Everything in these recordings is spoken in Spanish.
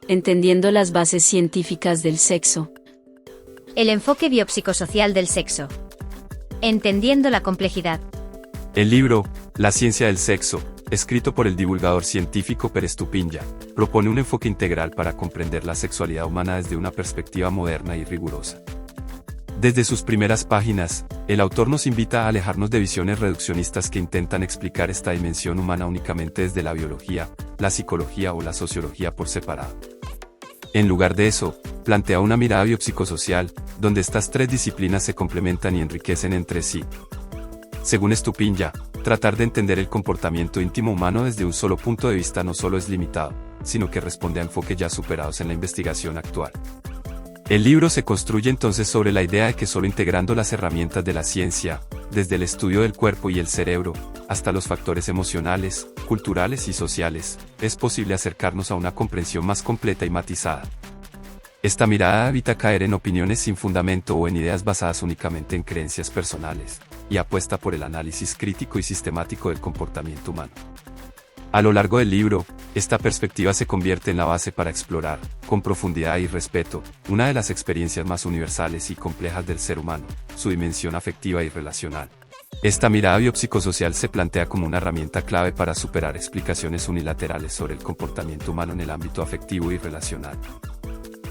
Entendiendo las bases científicas del sexo. El enfoque biopsicosocial del sexo. Entendiendo la complejidad. El libro, La ciencia del sexo, escrito por el divulgador científico Per Stupinja, propone un enfoque integral para comprender la sexualidad humana desde una perspectiva moderna y rigurosa. Desde sus primeras páginas, el autor nos invita a alejarnos de visiones reduccionistas que intentan explicar esta dimensión humana únicamente desde la biología, la psicología o la sociología por separado. En lugar de eso, plantea una mirada biopsicosocial, donde estas tres disciplinas se complementan y enriquecen entre sí. Según Stupinja, tratar de entender el comportamiento íntimo humano desde un solo punto de vista no solo es limitado, sino que responde a enfoques ya superados en la investigación actual. El libro se construye entonces sobre la idea de que solo integrando las herramientas de la ciencia, desde el estudio del cuerpo y el cerebro, hasta los factores emocionales, culturales y sociales, es posible acercarnos a una comprensión más completa y matizada. Esta mirada evita caer en opiniones sin fundamento o en ideas basadas únicamente en creencias personales, y apuesta por el análisis crítico y sistemático del comportamiento humano. A lo largo del libro, esta perspectiva se convierte en la base para explorar, con profundidad y respeto, una de las experiencias más universales y complejas del ser humano, su dimensión afectiva y relacional. Esta mirada biopsicosocial se plantea como una herramienta clave para superar explicaciones unilaterales sobre el comportamiento humano en el ámbito afectivo y relacional.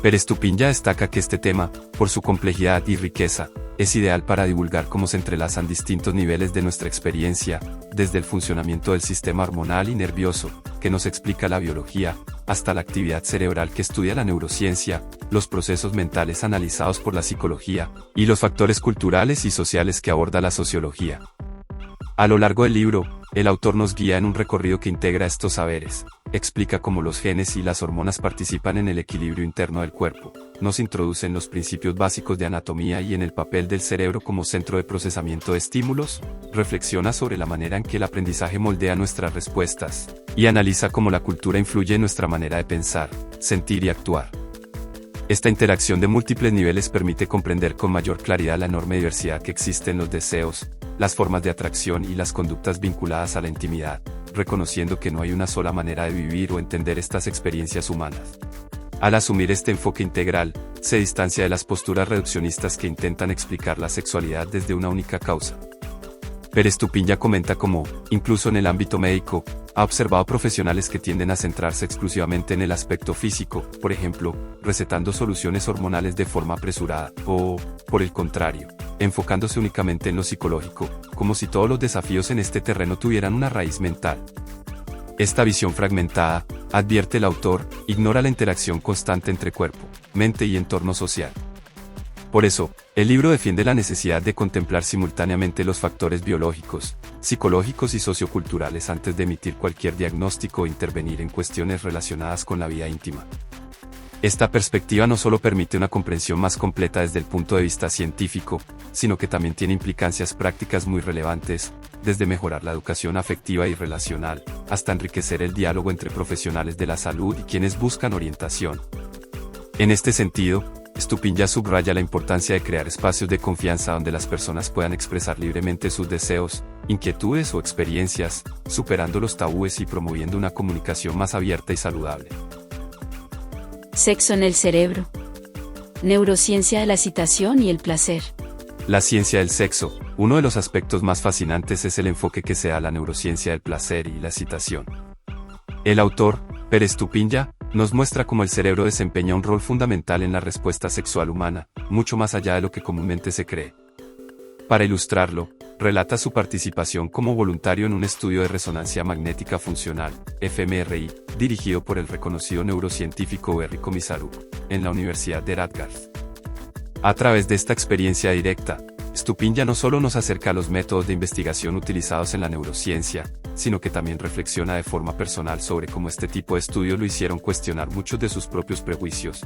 Per Stupinja destaca que este tema, por su complejidad y riqueza, es ideal para divulgar cómo se entrelazan distintos niveles de nuestra experiencia, desde el funcionamiento del sistema hormonal y nervioso, que nos explica la biología, hasta la actividad cerebral que estudia la neurociencia, los procesos mentales analizados por la psicología, y los factores culturales y sociales que aborda la sociología. A lo largo del libro, el autor nos guía en un recorrido que integra estos saberes, explica cómo los genes y las hormonas participan en el equilibrio interno del cuerpo, nos introduce en los principios básicos de anatomía y en el papel del cerebro como centro de procesamiento de estímulos, reflexiona sobre la manera en que el aprendizaje moldea nuestras respuestas, y analiza cómo la cultura influye en nuestra manera de pensar, sentir y actuar. Esta interacción de múltiples niveles permite comprender con mayor claridad la enorme diversidad que existe en los deseos, las formas de atracción y las conductas vinculadas a la intimidad, reconociendo que no hay una sola manera de vivir o entender estas experiencias humanas. Al asumir este enfoque integral, se distancia de las posturas reduccionistas que intentan explicar la sexualidad desde una única causa. Per Stupinja comenta cómo, incluso en el ámbito médico, ha observado profesionales que tienden a centrarse exclusivamente en el aspecto físico, por ejemplo, recetando soluciones hormonales de forma apresurada, o, por el contrario, enfocándose únicamente en lo psicológico, como si todos los desafíos en este terreno tuvieran una raíz mental. Esta visión fragmentada, advierte el autor, ignora la interacción constante entre cuerpo, mente y entorno social. Por eso, el libro defiende la necesidad de contemplar simultáneamente los factores biológicos, psicológicos y socioculturales antes de emitir cualquier diagnóstico o intervenir en cuestiones relacionadas con la vida íntima. Esta perspectiva no solo permite una comprensión más completa desde el punto de vista científico, sino que también tiene implicancias prácticas muy relevantes, desde mejorar la educación afectiva y relacional, hasta enriquecer el diálogo entre profesionales de la salud y quienes buscan orientación. En este sentido, Stupinja subraya la importancia de crear espacios de confianza donde las personas puedan expresar libremente sus deseos, inquietudes o experiencias, superando los tabúes y promoviendo una comunicación más abierta y saludable. Sexo en el cerebro. Neurociencia de la excitación y el placer. La ciencia del sexo. Uno de los aspectos más fascinantes es el enfoque que se da a la neurociencia del placer y la excitación. El autor, Per Stupinja, nos muestra cómo el cerebro desempeña un rol fundamental en la respuesta sexual humana, mucho más allá de lo que comúnmente se cree. Para ilustrarlo, relata su participación como voluntario en un estudio de resonancia magnética funcional, fMRI, dirigido por el reconocido neurocientífico Berry Komisaruk, en la Universidad de Rutgers. A través de esta experiencia directa, Stupinja no solo nos acerca a los métodos de investigación utilizados en la neurociencia, sino que también reflexiona de forma personal sobre cómo este tipo de estudios lo hicieron cuestionar muchos de sus propios prejuicios.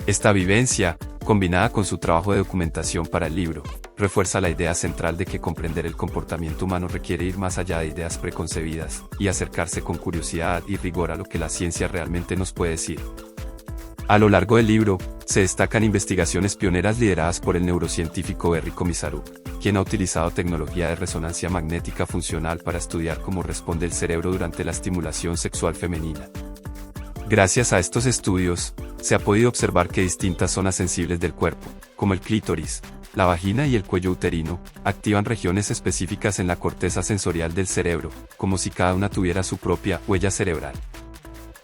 Esta vivencia, combinada con su trabajo de documentación para el libro, refuerza la idea central de que comprender el comportamiento humano requiere ir más allá de ideas preconcebidas, y acercarse con curiosidad y rigor a lo que la ciencia realmente nos puede decir. A lo largo del libro, se destacan investigaciones pioneras lideradas por el neurocientífico Berry Komisaruk, quien ha utilizado tecnología de resonancia magnética funcional para estudiar cómo responde el cerebro durante la estimulación sexual femenina. Gracias a estos estudios, se ha podido observar que distintas zonas sensibles del cuerpo, como el clítoris, la vagina y el cuello uterino, activan regiones específicas en la corteza sensorial del cerebro, como si cada una tuviera su propia huella cerebral.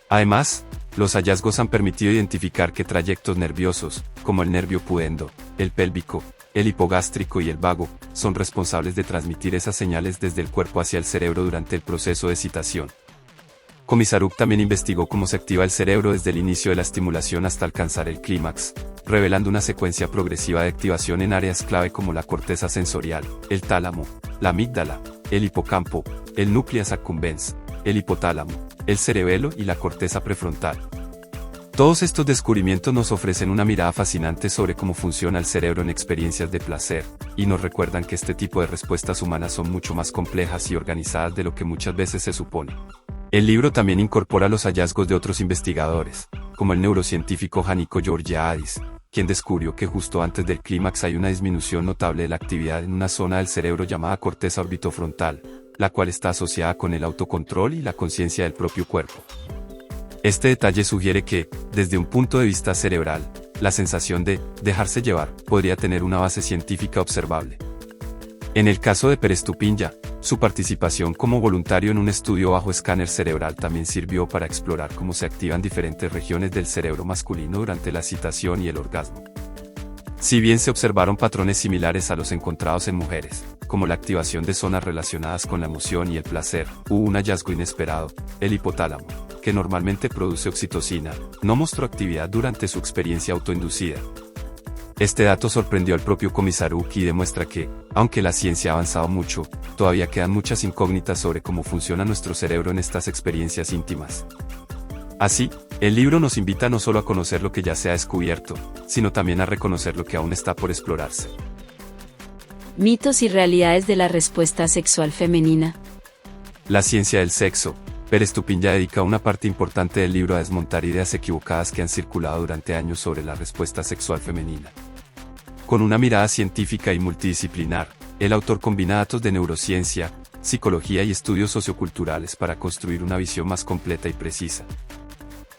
Además, los hallazgos han permitido identificar que trayectos nerviosos, como el nervio pudendo, el pélvico, el hipogástrico y el vago, son responsables de transmitir esas señales desde el cuerpo hacia el cerebro durante el proceso de excitación. Komisaruk también investigó cómo se activa el cerebro desde el inicio de la estimulación hasta alcanzar el clímax, revelando una secuencia progresiva de activación en áreas clave como la corteza sensorial, el tálamo, la amígdala, el hipocampo, el nucleus accumbens, el hipotálamo, el cerebelo y la corteza prefrontal. Todos estos descubrimientos nos ofrecen una mirada fascinante sobre cómo funciona el cerebro en experiencias de placer, y nos recuerdan que este tipo de respuestas humanas son mucho más complejas y organizadas de lo que muchas veces se supone. El libro también incorpora los hallazgos de otros investigadores, como el neurocientífico Janiko Georgiadis, quien descubrió que justo antes del clímax hay una disminución notable de la actividad en una zona del cerebro llamada corteza orbitofrontal, la cual está asociada con el autocontrol y la conciencia del propio cuerpo. Este detalle sugiere que, desde un punto de vista cerebral, la sensación de dejarse llevar podría tener una base científica observable. En el caso de Perestupinja, su participación como voluntario en un estudio bajo escáner cerebral también sirvió para explorar cómo se activan diferentes regiones del cerebro masculino durante la excitación y el orgasmo. Si bien se observaron patrones similares a los encontrados en mujeres, como la activación de zonas relacionadas con la emoción y el placer, hubo un hallazgo inesperado: el hipotálamo, que normalmente produce oxitocina, no mostró actividad durante su experiencia autoinducida. Este dato sorprendió al propio Komisaruk y demuestra que, aunque la ciencia ha avanzado mucho, todavía quedan muchas incógnitas sobre cómo funciona nuestro cerebro en estas experiencias íntimas. Así, el libro nos invita no solo a conocer lo que ya se ha descubierto, sino también a reconocer lo que aún está por explorarse. Mitos y realidades de la respuesta sexual femenina. La ciencia del sexo. Perestupinja dedica una parte importante del libro a desmontar ideas equivocadas que han circulado durante años sobre la respuesta sexual femenina. Con una mirada científica y multidisciplinar, el autor combina datos de neurociencia, psicología y estudios socioculturales para construir una visión más completa y precisa.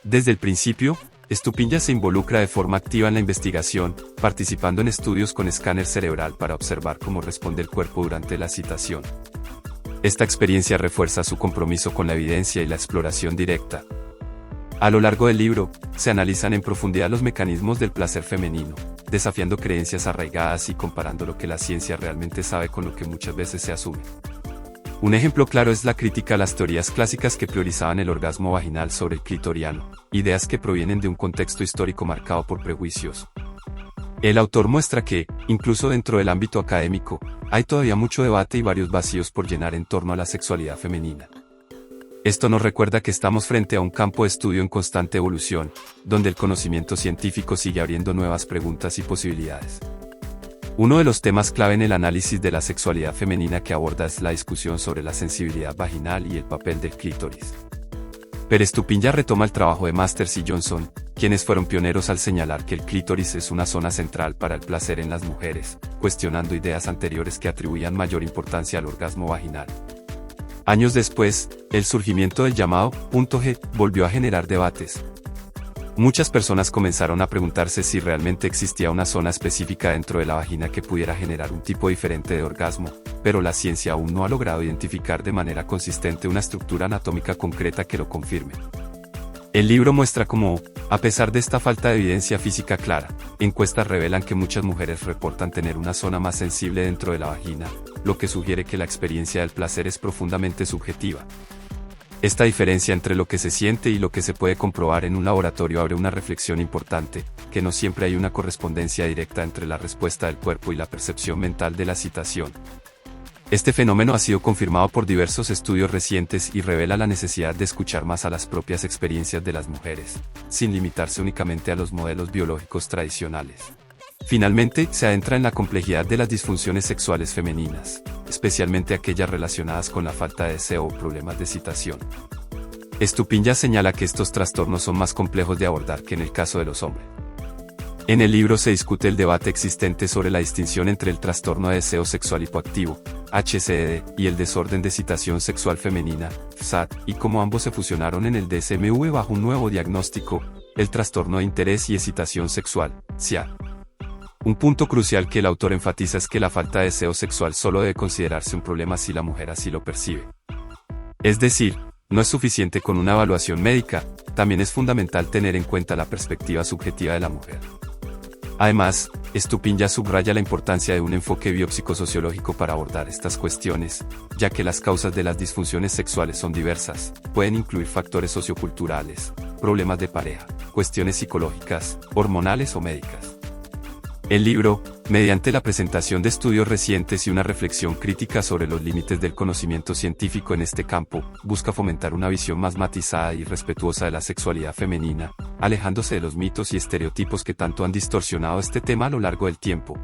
Desde el principio, Stupinja se involucra de forma activa en la investigación, participando en estudios con escáner cerebral para observar cómo responde el cuerpo durante la excitación. Esta experiencia refuerza su compromiso con la evidencia y la exploración directa. A lo largo del libro, se analizan en profundidad los mecanismos del placer femenino, desafiando creencias arraigadas y comparando lo que la ciencia realmente sabe con lo que muchas veces se asume. Un ejemplo claro es la crítica a las teorías clásicas que priorizaban el orgasmo vaginal sobre el clitoriano, ideas que provienen de un contexto histórico marcado por prejuicios. El autor muestra que, incluso dentro del ámbito académico, hay todavía mucho debate y varios vacíos por llenar en torno a la sexualidad femenina. Esto nos recuerda que estamos frente a un campo de estudio en constante evolución, donde el conocimiento científico sigue abriendo nuevas preguntas y posibilidades. Uno de los temas clave en el análisis de la sexualidad femenina que aborda es la discusión sobre la sensibilidad vaginal y el papel del clítoris. Perestupinja retoma el trabajo de Masters y Johnson, quienes fueron pioneros al señalar que el clítoris es una zona central para el placer en las mujeres, cuestionando ideas anteriores que atribuían mayor importancia al orgasmo vaginal. Años después, el surgimiento del llamado punto G volvió a generar debates. Muchas personas comenzaron a preguntarse si realmente existía una zona específica dentro de la vagina que pudiera generar un tipo diferente de orgasmo, pero la ciencia aún no ha logrado identificar de manera consistente una estructura anatómica concreta que lo confirme. El libro muestra cómo, a pesar de esta falta de evidencia física clara, encuestas revelan que muchas mujeres reportan tener una zona más sensible dentro de la vagina, lo que sugiere que la experiencia del placer es profundamente subjetiva. Esta diferencia entre lo que se siente y lo que se puede comprobar en un laboratorio abre una reflexión importante, que no siempre hay una correspondencia directa entre la respuesta del cuerpo y la percepción mental de la excitación. Este fenómeno ha sido confirmado por diversos estudios recientes y revela la necesidad de escuchar más a las propias experiencias de las mujeres, sin limitarse únicamente a los modelos biológicos tradicionales. Finalmente, se adentra en la complejidad de las disfunciones sexuales femeninas, especialmente aquellas relacionadas con la falta de deseo o problemas de excitación. Stupinja señala que estos trastornos son más complejos de abordar que en el caso de los hombres. En el libro se discute el debate existente sobre la distinción entre el trastorno de deseo sexual hipoactivo, HCD, y el desorden de excitación sexual femenina, FSAD, y cómo ambos se fusionaron en el DSM-V bajo un nuevo diagnóstico, el trastorno de interés y excitación sexual, TIA. Un punto crucial que el autor enfatiza es que la falta de deseo sexual solo debe considerarse un problema si la mujer así lo percibe. Es decir, no es suficiente con una evaluación médica, también es fundamental tener en cuenta la perspectiva subjetiva de la mujer. Además, Estupiñán subraya la importancia de un enfoque biopsicosociológico para abordar estas cuestiones, ya que las causas de las disfunciones sexuales son diversas, pueden incluir factores socioculturales, problemas de pareja, cuestiones psicológicas, hormonales o médicas. El libro, mediante la presentación de estudios recientes y una reflexión crítica sobre los límites del conocimiento científico en este campo, busca fomentar una visión más matizada y respetuosa de la sexualidad femenina, alejándose de los mitos y estereotipos que tanto han distorsionado este tema a lo largo del tiempo.